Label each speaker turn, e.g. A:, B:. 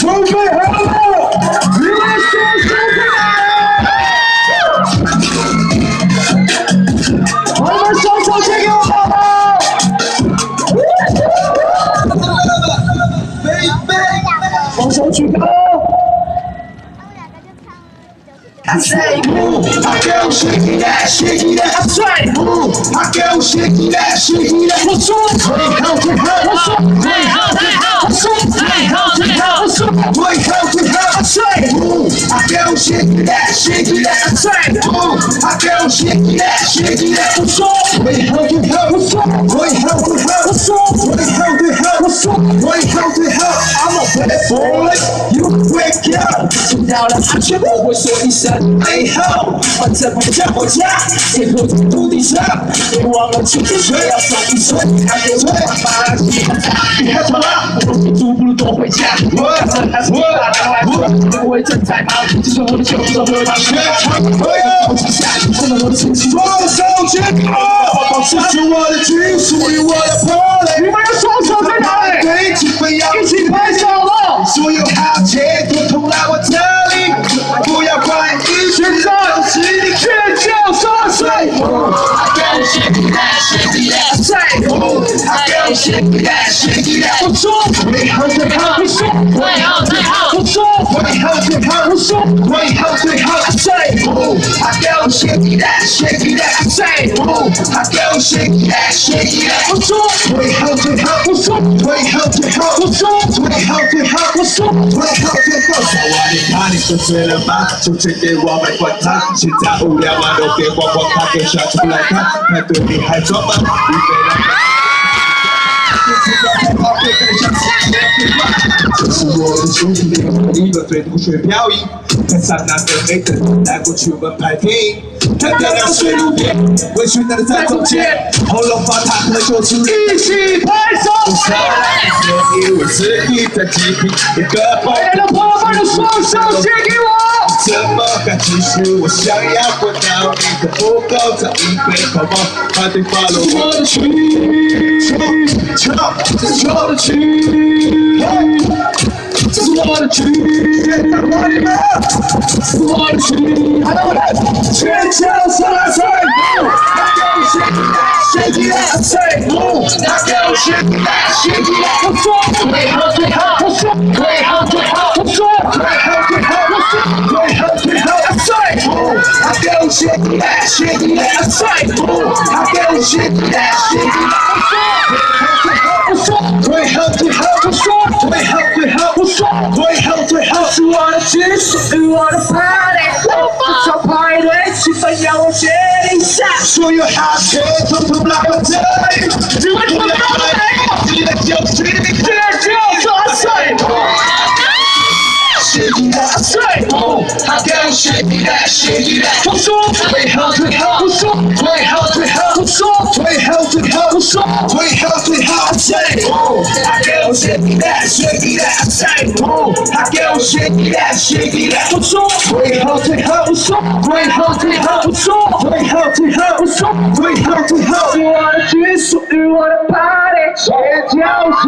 A: 从背后，你们说出来！我们双手牵给我好不好？双手举高。I say move, I go shake that, shake that. I say move, I go shake that, shake that. 我说最好最好，我说最好最好，我说最好最好，我说最好最好。I say move, I go shake that, shake that. I say move, I go shake that, shake that. 我说最好最好，我说最好最好，我说最好最好，我说最好最好。I'm a bad boy, you wake up. 听到了安全，我会说一声。背后，反正不叫回家，天空在土地上，别忘了今天睡要送一岁，还别睡，把那鸡蛋打，别害怕了，我们不如多回家。我真还是你把当来我会正在忙，这是我的球，这是我的全场朋友，接下来真的我的亲戚，双手牵手，这是我的局，属于我的 party。你们的双手在哪里？对，气氛要一起拍手了。所有好节都同来我这里，不要怀疑。现在是你倔强耍水。I go shake that, shake that, say move. I go shake that, shake that. 我说最好最好，我说最好最好，我说最好最好，我说最好最好。I say move. I go shake that, shake that. I say move. I go shake that, shake that. 我说最好最好，我说最好最好，我说最好最好，我说最好最好。小娃你怕你喝醉了吗？就请给我们灌汤。现在无聊嘛，都别光光看，别笑出来看，看对你还装吗？预备了吗？这是我的兄弟，一个对土水漂移，看上那个美灯，带过去我们拍电影，看漂亮水路边，委屈男的在中间，喉咙发烫喝酒出一起拍手。因为自己在极品，一个朋友把双手借给我。怎么敢继续？我想要回到你的不够，找一杯泡沫，把对方落我的曲，这是我的曲，这是我的曲，这是我的曲，全球耍水。Shake it out, say move. I go shake it out, shake it out. 我说最好最好，我说最好最好，我说最好最好，我说最好最好。I say move. I go shake it out, shake it out. I say move. I go shake it out, shake it out. 我说最好最好，我说最好最好，我说最好最好。是我的局，属于我的 party。这场派对气氛让我决定下，所有好事统统来我这里。只会不要怀疑，记得就是你，这就耍水。Shake it out, say move. I go shake it out, shake it out. 我说最好最好，我说最好最好，我说最好最好，我说最好最好。I say move. I go shake it out, shake it out. I say move. I go shake it out, shake it out. 我说最好最好，我说最好最好，我说最好最好，我说最好最好。是我的局，属于我的 party，